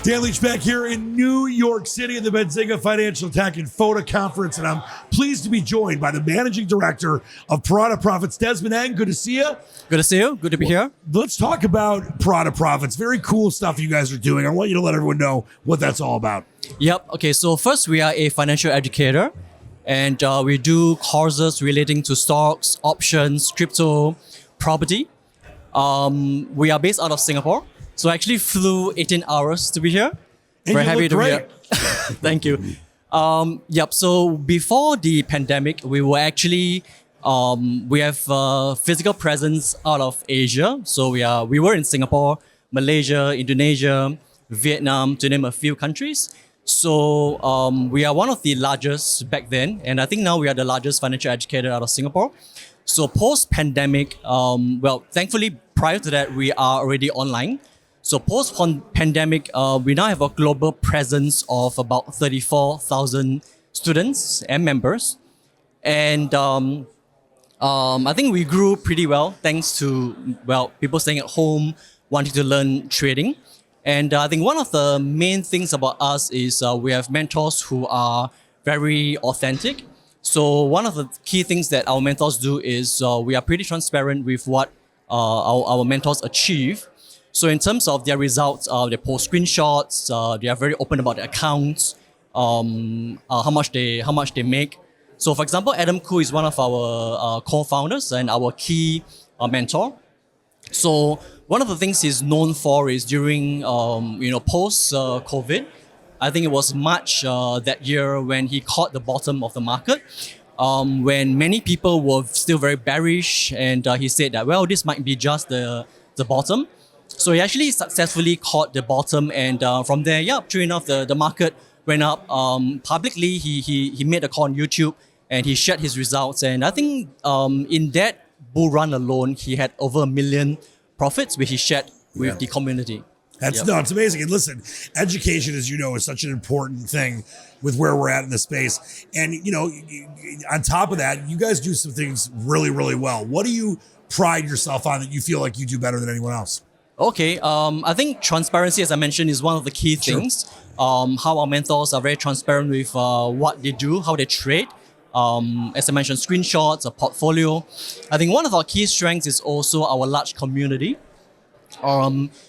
Dan Leach back here in New York City at the Benzinga Financial Tech and FODA Conference, and I'm pleased to be joined by the Managing Director of Piranha Profits, Desmond. Good to see you. Good to see you. Good to be here. Let's talk about Piranha Profits. Very cool stuff you guys are doing. I want you to let everyone know what that's all about. Yep. Okay, so first we are a financial educator, and we do courses relating to stocks, options, crypto, property. We are based out of Singapore. So I actually flew 18 hours to be here. And Very you happy look to great. be here. Thank you. So before the pandemic, we were actually, we have physical presence out of Asia. So we were in Singapore, Malaysia, Indonesia, Vietnam, to name a few countries. So we are one of the largest back then. And I think now we are the largest financial educator out of Singapore. So post-pandemic, thankfully, prior to that, we are already online. So post-pandemic, we now have a global presence of about 34,000 students and members. And I think we grew pretty well thanks to, people staying at home, wanting to learn trading. And I think one of the main things about us is we have mentors who are very authentic. So one of the key things that our mentors do is we are pretty transparent with what our mentors achieve. So in terms of their results, they post screenshots. They are very open about their accounts, how much they make. So for example, Adam Khoo is one of our co-founders and our key mentor. So one of the things he's known for is during post COVID. I think it was March that year when he caught the bottom of the market, when many people were still very bearish, and he said that this might be just the bottom. So he actually successfully caught the bottom, and from there, true enough, the market went up. Publicly, he made a call on YouTube, and he shared his results. And I think in that bull run alone, he had over $1 million profits, which he shared with the community. It's amazing. And listen, education, as you know, is such an important thing with where we're at in the space. And, on top of that, you guys do some things really, really well. What do you pride yourself on that you feel like you do better than anyone else? Okay, I think transparency, as I mentioned, is one of the key things. How our mentors are very transparent with what they do, how they trade. As I mentioned, screenshots, a portfolio. I think one of our key strengths is also our large community.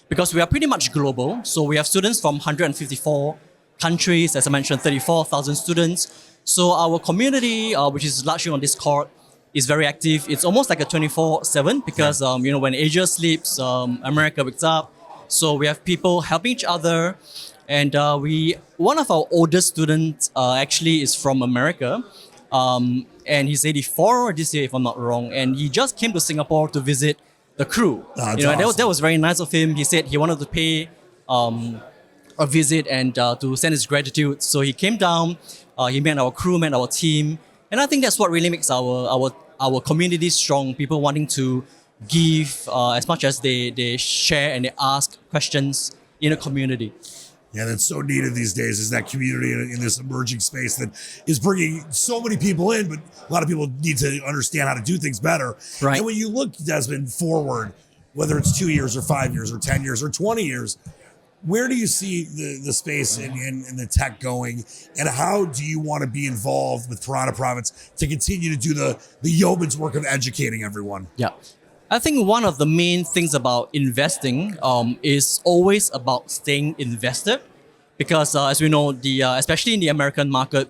Because we are pretty much global. So we have students from 154 countries, as I mentioned, 34,000 students. So our community, which is largely on Discord, is very active. It's almost like a 24/7 because when Asia sleeps, America wakes up. So we have people helping each other, and one of our oldest students actually is from America, and he's 84 this year if I'm not wrong, and he just came to Singapore to visit the crew. Awesome. That was very nice of him. He said he wanted to pay a visit and to send his gratitude. So he came down. He met our crew, met our team, and I think that's what really makes our community strong. People wanting to give as much as they share and they ask questions in a community. Yeah, that's so needed these days, is that community in this emerging space that is bringing so many people in, but a lot of people need to understand how to do things better. Right. And when you look, Desmond, forward, whether it's 2 years or 5 years or 10 years or 20 years, where do you see the space and the tech going? And how do you want to be involved with Piranha Profits to continue to do the yeoman's work of educating everyone? Yeah. I think one of the main things about investing is always about staying invested, because as we know, especially in the American market,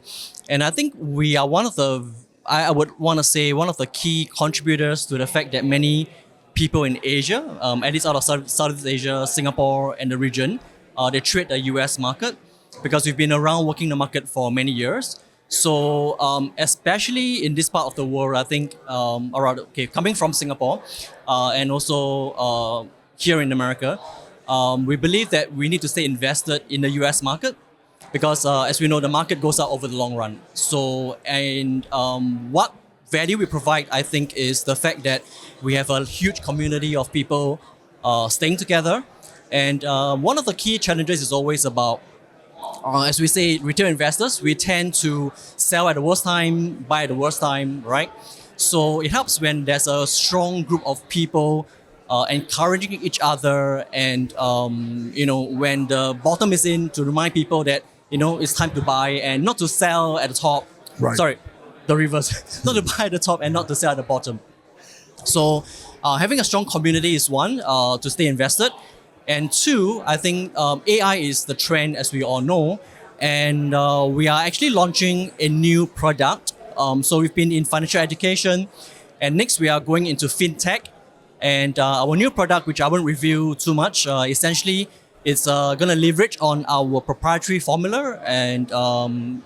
and I think we are one of the, I would want to say, one of the key contributors to the fact that many people in Asia, at least out of Southeast Asia, Singapore and the region, they trade the US market, because we've been around working the market for many years. So especially in this part of the world, I think, coming from Singapore and also here in America, we believe that we need to stay invested in the US market, because as we know, the market goes up over the long run. So, and what value we provide, I think, is the fact that we have a huge community of people staying together. And one of the key challenges is always about, as we say, retail investors, we tend to sell at the worst time, buy at the worst time, right? So it helps when there's a strong group of people encouraging each other, and when the bottom is in, to remind people that it's time to buy and not to sell at the top. Right. Sorry, the reverse. Not to buy at the top and not to sell at the bottom. So having a strong community is one, to stay invested. And two, I think AI is the trend, as we all know. And we are actually launching a new product. So we've been in financial education. And next we are going into Fintech. And our new product, which I won't reveal too much, essentially it's going to leverage on our proprietary formula and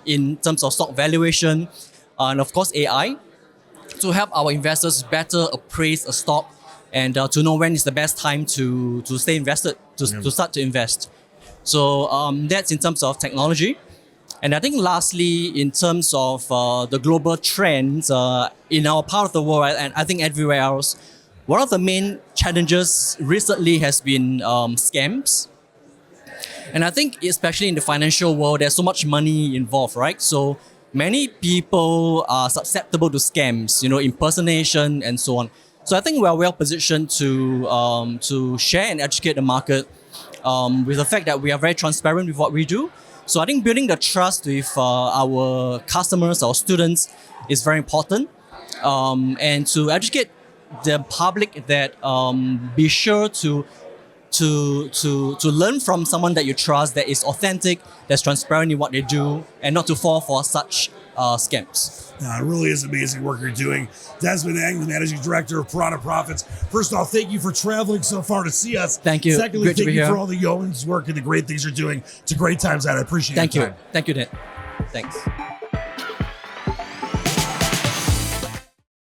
in terms of stock valuation and of course AI, to help our investors better appraise a stock and to know when is the best time to stay invested, to start to invest. So that's in terms of technology. And I think lastly, in terms of the global trends in our part of the world, and I think everywhere else, one of the main challenges recently has been scams. And I think especially in the financial world, there's so much money involved, right? So many people are susceptible to scams, impersonation and so on. So I think we are well positioned to share and educate the market with the fact that we are very transparent with what we do. So I think building the trust with our customers, our students, is very important, and to educate the public that be sure to learn from someone that you trust, that is authentic, that's transparent in what they do, and not to fall for such scams. It really is amazing work you're doing. Desmond Ang, the Managing Director of Piranha Profits. First off, thank you for traveling so far to see us. Thank you. Secondly, Great to thank be you here. for all the yeoman's work and the great things you're doing. It's a great time, Zad. I appreciate it. Thank you. Thank you, Dan. Thanks.